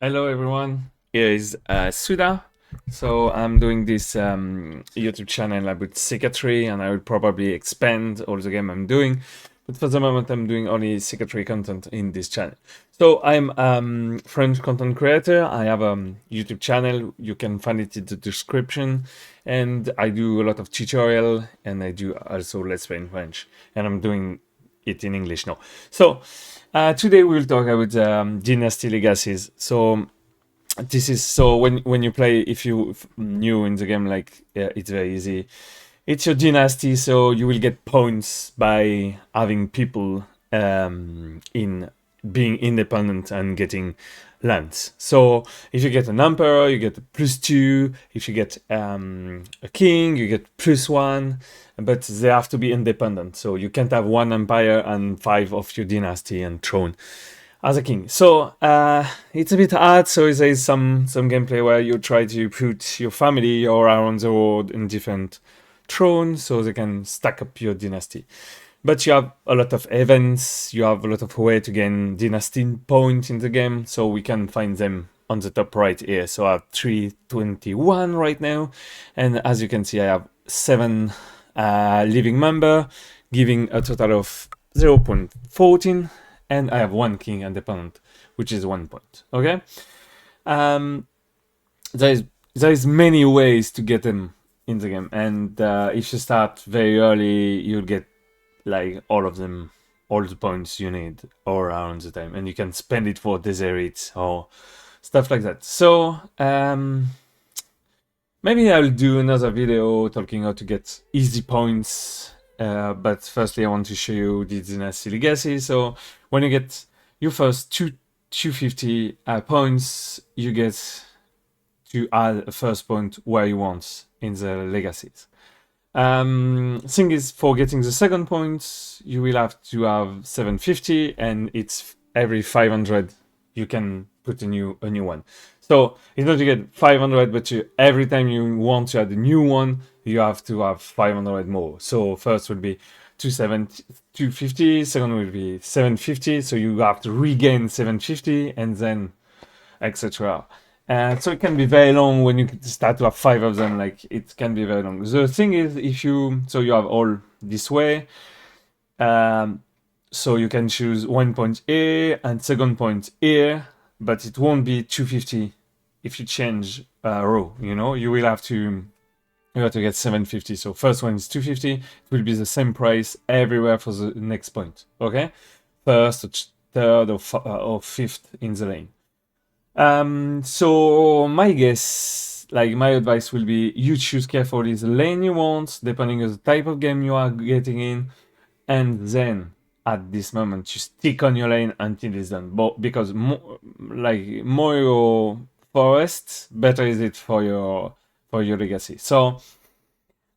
Hello everyone, here is SSouda. So I'm doing this YouTube channel about CK3 and I will probably expand all the game I'm doing. But for the moment I'm doing only CK3 content in this channel. So I'm French content creator. I have a YouTube channel. You can find it in the description. And I do a lot of tutorial and I do also Let's Play in French. And I'm doing it in English now. So today we'll talk about Dynasty Legacies. So this is so when you play, if you new in the game, like it's very easy. It's your dynasty, so you will get points by having people in being independent and getting lands. So if you get an emperor, you get +2. If you get a king, you get +1. But they have to be independent. So you can't have one empire and 5 of your dynasty and throne as a king. So it's a bit hard. So there is some gameplay where you try to put your family or around the world in different thrones so they can stack up your dynasty. But you have a lot of events, you have a lot of way to gain dynasty points in the game, so we can find them on the top right here. So I have 321 right now, and as you can see I have 7 living member, giving a total of 0.14, and I have 1 king independent, which is 1 point, okay? There is many ways to get them in the game, and if you start very early, you'll get like all of them, all the points you need all around the time, and you can spend it for desserts or stuff like that. So maybe I'll do another video talking how to get easy points, but firstly I want to show you the Dynasty Legacy. So when you get your first 250 points, you get to add a first point where you want in the legacies. Thing is, for getting the second point, you will have to have 750, and it's every 500 you can put a new one. So it's not to get 500, but every time you want to add a new one, you have to have 500 more. So first will be 250, second will be 750, so you have to regain 750, and then etc. So it can be very long when you start to have 5 of them, like it can be very long. The thing is, if you, so you have all this way, so you can choose 1 point here and second point here, but it won't be 250 if you change row, you know, you have to get 750. So first one is 250, it will be the same price everywhere for the next point, okay? First, third, or fifth in the lane. So my guess, like my advice will be, you choose carefully the lane you want, depending on the type of game you are getting in, and then at this moment you stick on your lane until it's done. Because more your forest, better is it for your legacy. So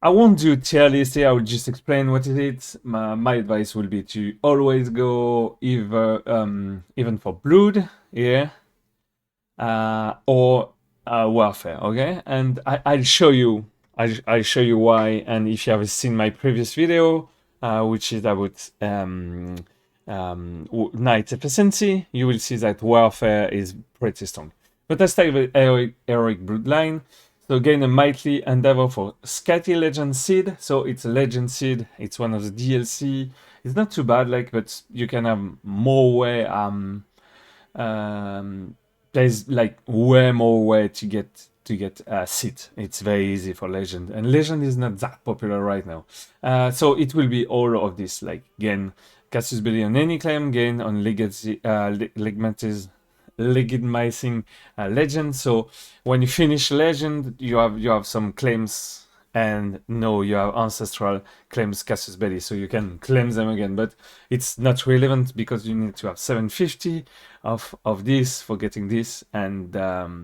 I won't do tier list here, I will just explain what it is. My advice will be to always go either even for blood here, or warfare, okay? And I'll show you why. And if you haven't seen my previous video, which is about knight efficiency, you will see that warfare is pretty strong. But let's start with heroic bloodline. So gain a mighty endeavor for Scaty Legend Seed. So it's a legend seed, it's one of the DLC. It's not too bad, like, but you can have more way. There's like way more way to get a seat. It's very easy for legend, and legend is not that popular right now. So it will be all of this, like gain Cassius Belli on any claim, gain on legacy, legitimizing legend. So when you finish legend, you have some claims, and no, you have ancestral claims Cassius Belli, so you can claim them again, but it's not relevant because you need to have 750 of this for getting this, and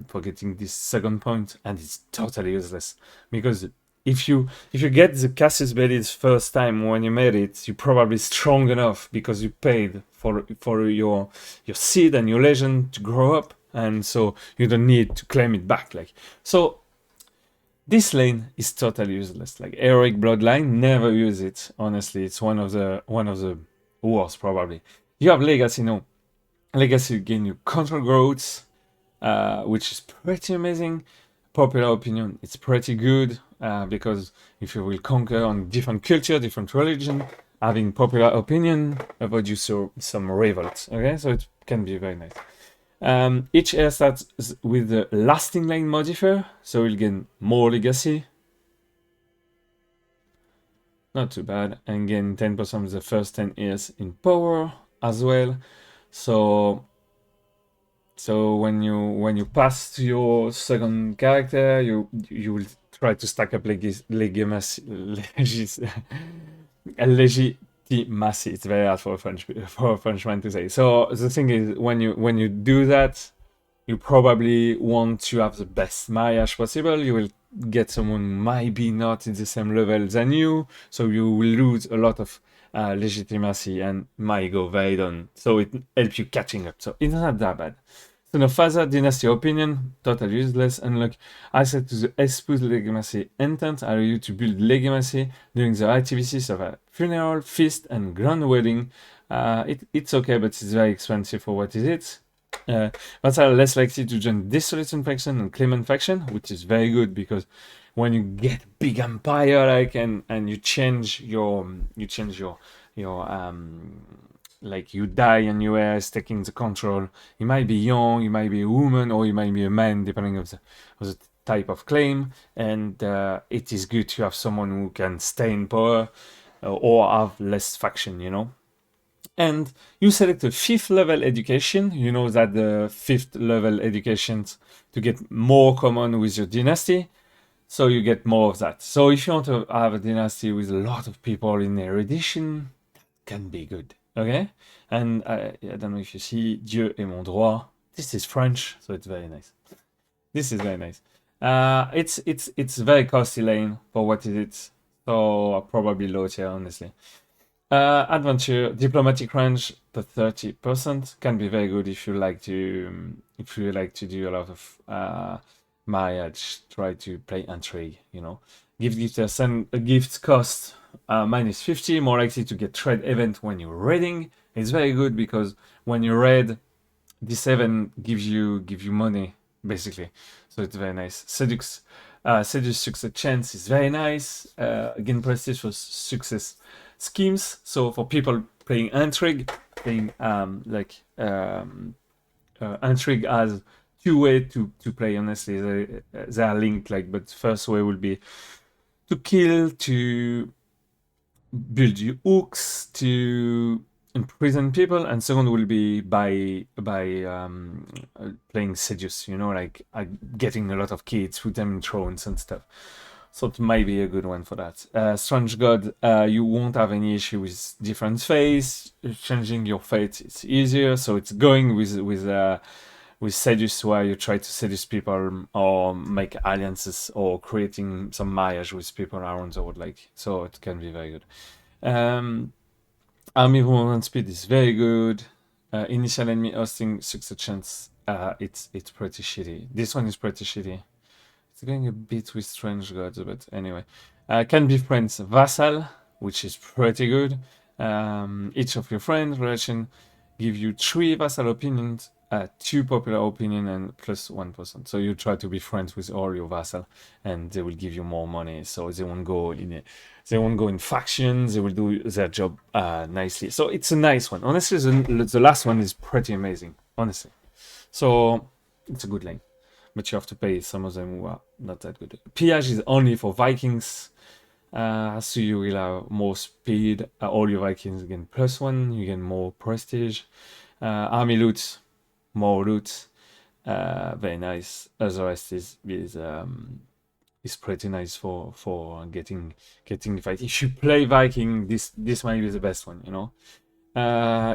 for getting this second point, and it's totally useless because if you get the Cassius Belli first time when you made it, you're probably strong enough because you paid for your seed and your legend to grow up, and so you don't need to claim it back. Like, so this lane is totally useless. Like heroic bloodline, never use it. Honestly, it's one of the worst probably. You have legacy, no. Legacy gain you control growths, which is pretty amazing. Popular opinion, it's pretty good, because if you will conquer on different culture, different religion, having popular opinion avoid you some revolt. Okay, so it can be very nice. Each heir starts with the lasting line modifier, so you'll gain more legacy. Not too bad, and gain 10% of the first 10 years in power as well. So when you pass to your second character, you will try to stack up legitimacy. It's very hard for a Frenchman to say. So the thing is, when you do that, you probably want to have the best marriage possible. You will get someone who might be not in the same level than you, so you will lose a lot of legitimacy and might go very down. So it helps you catching up. So it's not that bad. So no further dynasty opinion, total useless. Unlock access to the SSouda legitimacy intent, allow you to build legitimacy during the activities of a funeral, feast, and grand wedding. It's okay, but it's very expensive for what is it. But are less likely to join Dissolution faction and Clement faction, which is very good because when you get big empire like and you change your like you die and your heir is taking the control. You might be young, you might be a woman, or you might be a man, depending on the type of claim. And it is good to have someone who can stay in power or have less faction, you know. And you select a 5th level education. You know that the 5th level educations to get more common with your dynasty. So you get more of that. So if you want to have a dynasty with a lot of people in erudition, that can be good. Okay? And I don't know if you see Dieu est mon droit. This is French, so it's very nice. This is very nice. It's very costly lane for what is it. So probably low tier, honestly. Adventure, diplomatic range, the 30% can be very good if you like to do a lot of marriage, try to play intrigue, you know. Gifters and gifts cost minus 50, more likely to get trade event when you're raiding. It's very good because when you raid, this event gives you money basically, so it's very nice. Seduce success chance is very nice. Again, prestige for success schemes. So for people playing intrigue, playing intrigue as two ways to play. Honestly, they are linked. Like, but first way will be to kill, to build your hooks, to imprison people, and second will be by playing seduce. You know, like getting a lot of kids, put them in thrones and stuff. So it might be a good one for that. Strange God, you won't have any issue with different fates. Changing your fate, it's easier. So it's going with seduce, where you try to seduce people or make alliances or creating some marriage with people around the world. Like, so it can be very good. Army movement speed is very good. Initial enemy hosting success chance. It's pretty shitty. This one is pretty shitty. It's going a bit with strange gods, but anyway. Can be friends vassal, which is pretty good. Each of your friends relation give you 3 vassal opinions, 2 popular opinion, and plus 1%. So you try to be friends with all your vassal, and they will give you more money. So they won't go in factions. They will do their job nicely. So it's a nice one. Honestly, the last one is pretty amazing. Honestly, so it's a good lane. But you have to pay some of them who are not that good. Pillage is only for Vikings, so you will have more speed. All your Vikings gain +1, you gain more prestige. Army loot, more loot, very nice. The rest is pretty nice for getting fight. If you play Viking, this might be the best one, you know.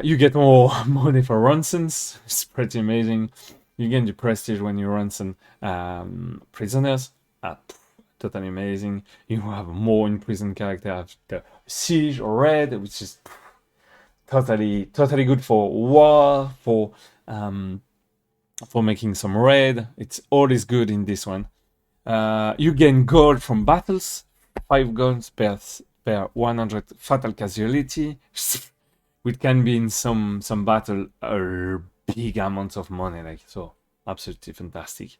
You get more money for ransoms. It's pretty amazing. You gain the prestige when you ransom prisoners. Totally amazing. You have more imprisoned character after siege or raid, which is totally good for war, for making some raid. It's always good in this one. You gain gold from battles, 5 gold per 100 fatal casualty, which can be in some battle big amounts of money, like so. absolutely fantastic.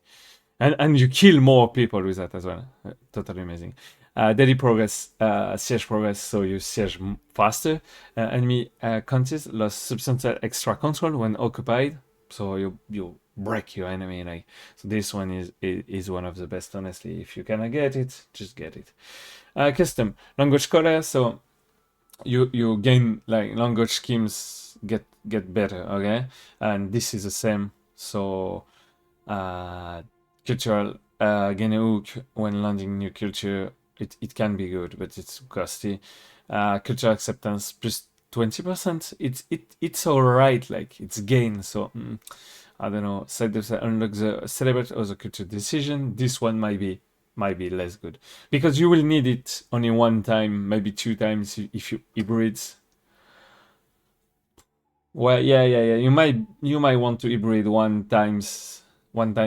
And you kill more people with that as well. Totally amazing. Daily progress, siege progress, so you siege faster. Enemy counties lost substantial extra control when occupied, so you break your enemy. Like, so this one is one of the best, honestly. If you can get it, just get it. Custom language color, so you gain like language schemes get better, okay? And this is the same. So cultural gain a hook when landing new culture. It can be good, but it's costly. Cultural acceptance plus 20%. It's alright, like it's gain. So I don't know. Side of the unlock the celebrate or the culture decision. This one might be less good because you will need it only one time, maybe 2 times if you hybrids. Well, yeah. You might want to hybrid one time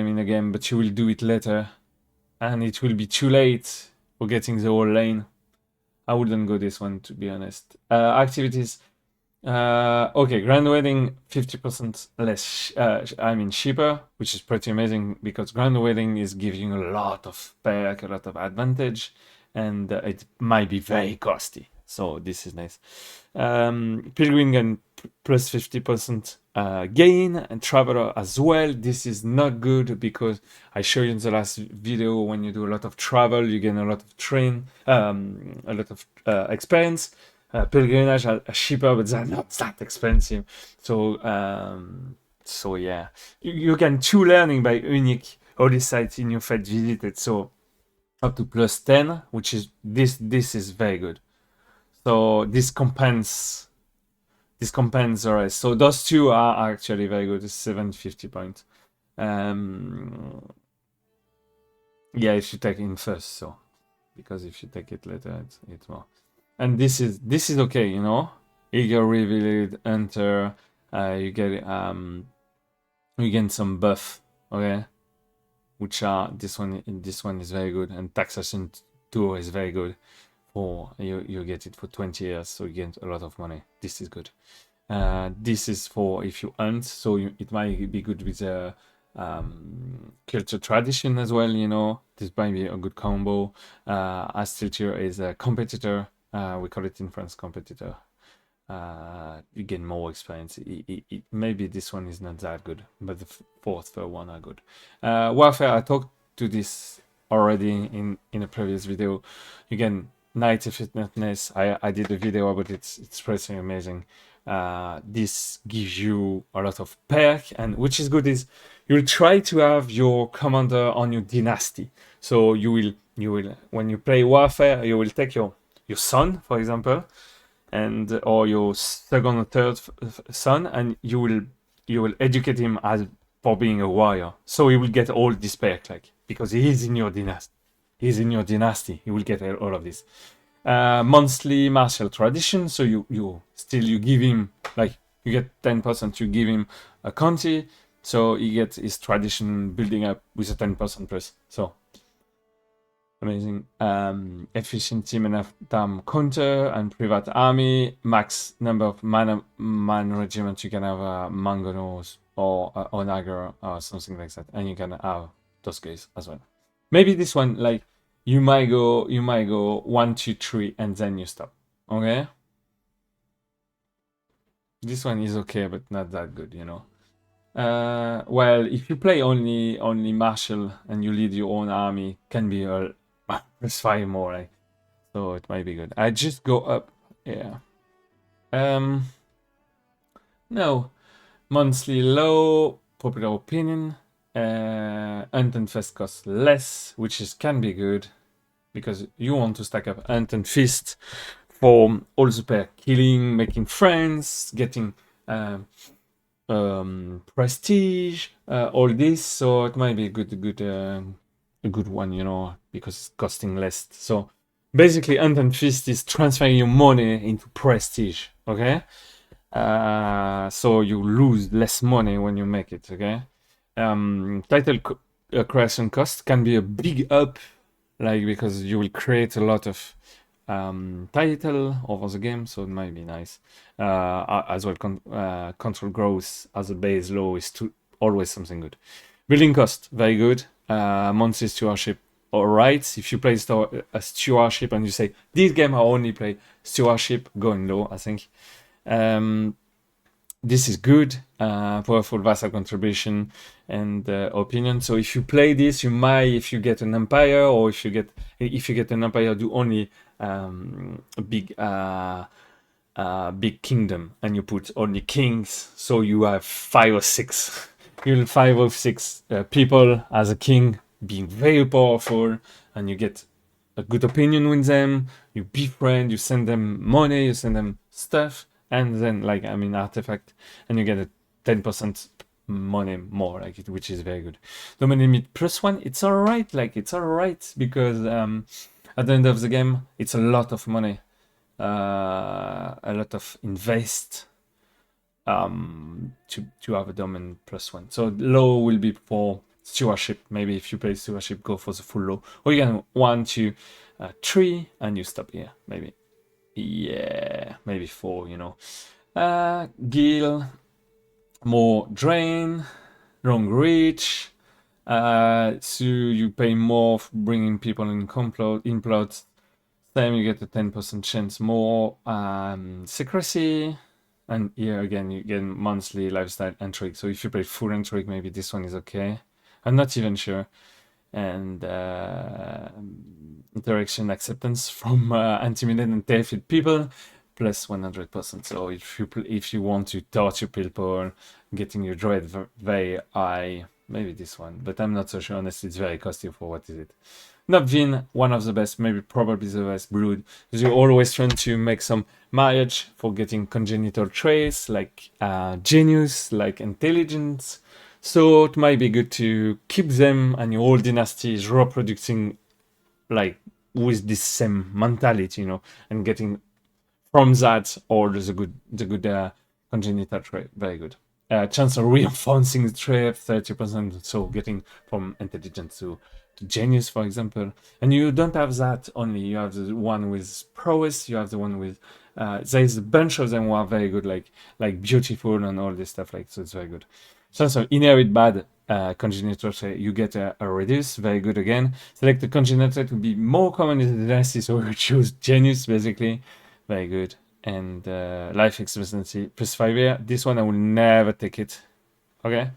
in a game, but you will do it later, and it will be too late for getting the whole lane. I wouldn't go this one, to be honest. Activities. Okay, Grand Wedding 50% less. Cheaper, which is pretty amazing because Grand Wedding is giving a lot of perk, a lot of advantage, and it might be very costly. So this is nice. Pilgrim plus 50% gain, and Traveler as well. This is not good because I showed you in the last video, when you do a lot of travel, you gain a lot of a lot of experience. Pilgrimage are cheaper, but they're not that expensive. So yeah, you can 2 learning by unique holy sites in your fate visited. So up to plus 10, which is this is very good. So this compensates the rest. So those 2 are actually very good. 750 points. Yeah, if you take it in first, so because if you take it later, it's more. And this is okay, you know. Eager revealed enter. You get some buff, okay, which are this one is very good, and taxation 2 is very good. For you get it for 20 years, so you get a lot of money. This is good. This is for if you hunt, so it might be good with the culture tradition as well, you know. This might be a good combo. As Tiltier is a competitor. We call it in France competitor. You get more experience. Maybe this one is not that good, but the third one are good. Warfare, I talked to this already in a previous video. You get 90 fitness. I did a video about it. It's pretty amazing. This gives you a lot of perk, and which is good is you'll try to have your commander on your dynasty. So you will when you play Warfare, you will take your son, for example, and or your second or third son, and you will educate him as for being a warrior. So he will get all this perk, like, because he is in your dynasty. He's in your dynasty. He will get all of this. Monthly martial tradition. So you give him, like, you get 10%. You give him a county, so he gets his tradition building up with a 10% plus. So amazing. Efficient team and damn counter and private army. Max number of man regiment. You can have a Mangonos or Onager or something like that, and you can have those guys as well. Maybe this one, like, you might go 1, 2, 3, and then you stop. Okay. This one is okay, but not that good, you know. Well, if you play only martial and you lead your own army, can be plus 5 more, like, so it might be good. I just go up, yeah. No, monthly low, popular opinion. Hunt and Fest costs less, which can be good because you want to stack up Hunt and Fist for all the pair, killing, making friends, getting prestige, all this. So it might be a good one, you know, because it's costing less. So basically, Hunt and Fist is transferring your money into prestige, okay? So you lose less money when you make it, okay? Title creation cost can be a big up, like, because you will create a lot of title over the game, so it might be nice. As well, control growth as a base low is always something good. Building cost, very good. Monthly stewardship, alright. If you play a stewardship and you say, this game I only play stewardship, going low, I think. This is good. Powerful vassal contribution and opinion. So if you play this, you might, if you get an empire, or if you get an empire, do only a big kingdom, and you put only kings, so you have 5 or 6 you'll 5 or 6 people as a king, being very powerful, and you get a good opinion with them, you befriend, you send them money, you send them stuff, and then artifact, and you get a 10% money more, which is very good. Domain limit +1, it's alright, it's alright, because at the end of the game, it's a lot of money. A lot of invest to have a domain +1. So low will be for stewardship. Maybe if you play stewardship, go for the full low. Or you can 1, 2, 3, and you stop here. Maybe. Yeah, maybe 4, you know. Gil, more drain, long reach. So you pay more for bringing people in implots. Same, you get a 10% chance more. Secrecy. And here again, you get monthly lifestyle intrigue. So if you play full intrigue, maybe this one is okay. I'm not even sure. And interaction acceptance from intimidated and terrified people, plus 100%. So if you want to torture people, getting your dread very high, maybe this one. But I'm not so sure. Honestly, it's very costly for what is it. Nobvin, one of the best, maybe probably the best brood. Because you're always trying to make some marriage for getting congenital traits, like genius, like intelligence. So it might be good to keep them, and your whole dynasty is reproducing like with this same mentality, you know, and getting from that all the good congenital trait. Very good. Chance of reinforcing the trait 30%. So getting from intelligence to genius, for example. And you don't have that only. You have the one with prowess. You have the one with there's a bunch of them who are very good, like beautiful and all this stuff. So it's very good. Chance of inherit bad congenital trait. You get a reduce. Very good again. Select the congenital trait to be more common in the dynasty, so we choose genius basically. Very good. And life expectancy +5 year. This one I will never take it. Okay.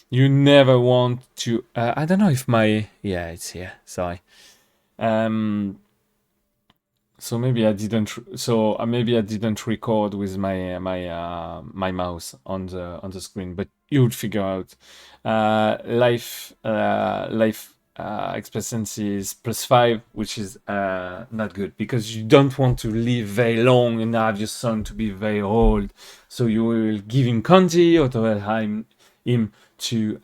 You never want to. I don't know if my. Yeah, it's here. Sorry. So maybe I didn't. Maybe I didn't record with my mouse on the screen, but you would figure out. Life expectancy is +5, which is not good, because you don't want to live very long and have your son to be very old. So you will give him Conti or to him to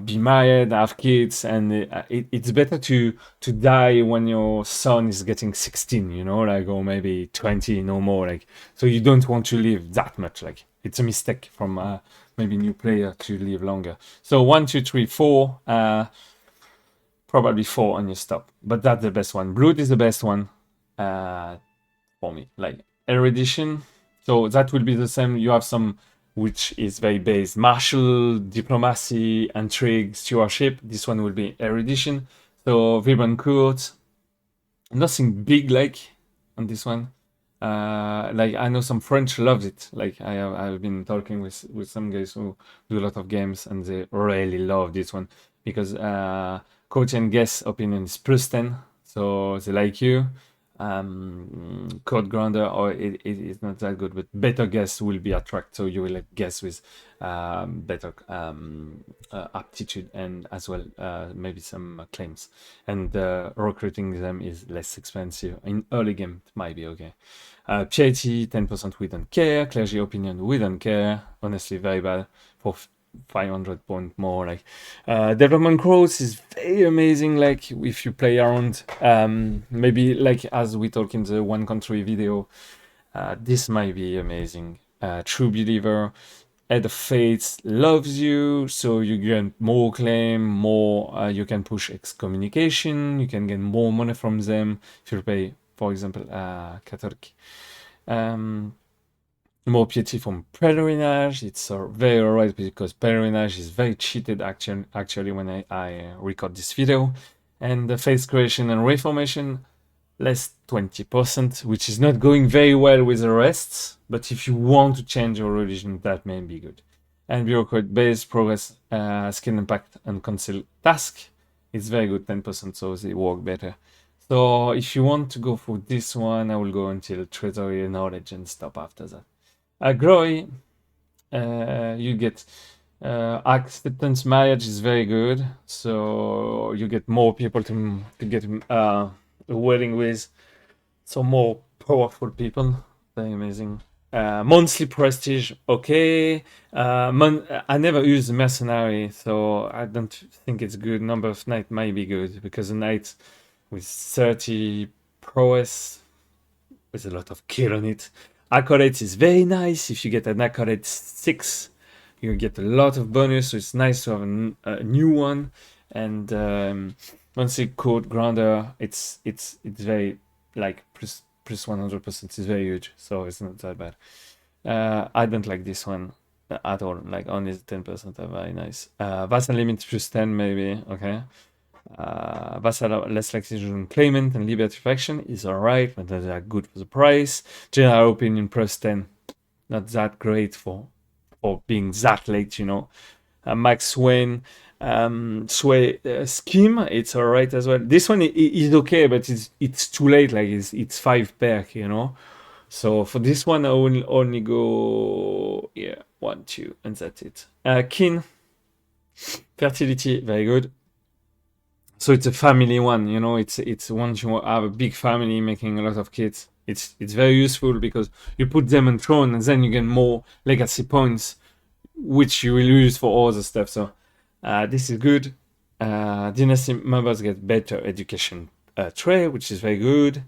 be married, have kids, and it's better to die when your son is getting 16, you know, or maybe 20, no more. So you don't want to live that much. It's a mistake from maybe new player to live longer. So 1, 2, 3, 4, probably 4 and you stop. But that's the best one. Blood is the best one for me. Erudition. So that will be the same. You have some which is very based. Martial, diplomacy, intrigue, stewardship. This one will be erudition. So vibrant court. Nothing big on this one. I know some French loves it. I've been talking with some guys who do a lot of games, and they really love this one, because coach and guess opinion is +10, so they like you. Code grinder, or it is not that good, but better guess will be attract, so you will guess with better aptitude, and as well maybe some claims, and recruiting them is less expensive. In early game it might be okay. Piety 10%, we don't care. Clergy opinion, we don't care. Honestly, very bad for 500 point more. Development growth is very amazing. If you play around, maybe as we talk in the one country video, this might be amazing. True believer, Head of Fates loves you, so you get more claim, more. You can push excommunication. You can get more money from them if you pay, for example, Catholic. more piety from pelerinage. It's very alright because pelerinage is very cheated actually when I record this video. And the face creation and reformation, less 20%, which is not going very well with the rest. But if you want to change your religion, that may be good. And bureaucrat base, progress, skill impact, and conceal task. It's very good, 10%, so they work better. So if you want to go for this one, I will go until treasury knowledge and stop after that. Glory, you get acceptance marriage is very good, so you get more people to get a wedding with, so more powerful people. Very amazing. Monthly prestige, okay. I never use mercenary, so I don't think it's good. Number of knight might be good because a knight with 30 prowess with a lot of kill on it. Accolade is very nice. If you get an accolade 6, you get a lot of bonus, so it's nice to have a new one. And once you code grounder, it's very like plus 100% is very huge, so it's not that bad. I don't like this one at all. Like only 10% are very nice. Vassal limit plus 10 maybe, okay. Vassal less likely claimant and liberty faction is alright, but they are good for the price. General opinion plus 10, not that great for being that late, you know. Max Swain, Sway scheme, it's alright as well. This one is okay, but it's too late. Like it's 5 perk, you know. So for this one, I will only go 1, 2, and that's it. Kin, fertility, very good. So it's a family one, you know. It's once you have a big family making a lot of kids, it's very useful because you put them on throne and then you get more legacy points, which you will use for all the stuff. So this is good. Dynasty members get better education trait, which is very good.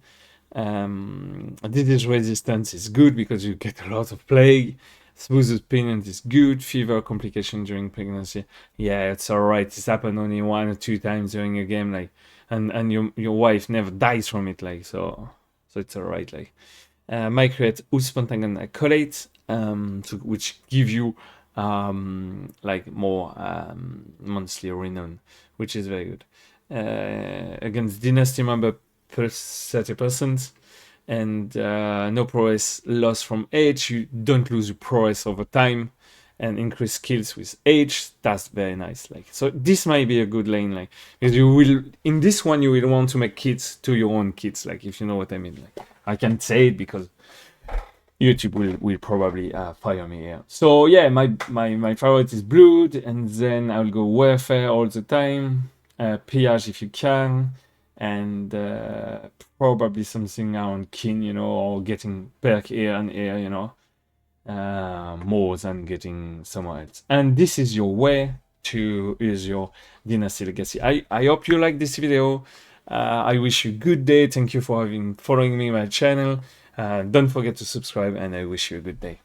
Disease resistance is good because you get a lot of plague. Smooth opinion is good. Fever complication during pregnancy, yeah, it's alright. It's happened only 1 or 2 times during a game, like, and your wife never dies from it, like, so it's alright. Like, might create Uspantagon Accolade, which give you like more monthly renown, which is very good. Against dynasty member plus 30%. And no prowess loss from age. You don't lose your prowess over time, and increase skills with age. That's very nice. Like, so this might be a good lane, like, because you will in this one you will want to make kids to your own kids, like, if you know what I mean. Like, I can't say it because YouTube will probably fire me here. So yeah, my favorite is Blood, and then I'll go Warfare all the time, Pillage if you can, and probably something around Kin, you know, or getting perk here and here, you know, more than getting somewhere else. And this is your way to use your Dynasty Legacy. I hope you like this video. I wish you a good day. Thank you for following me on my channel. Don't forget to subscribe, and I wish you a good day.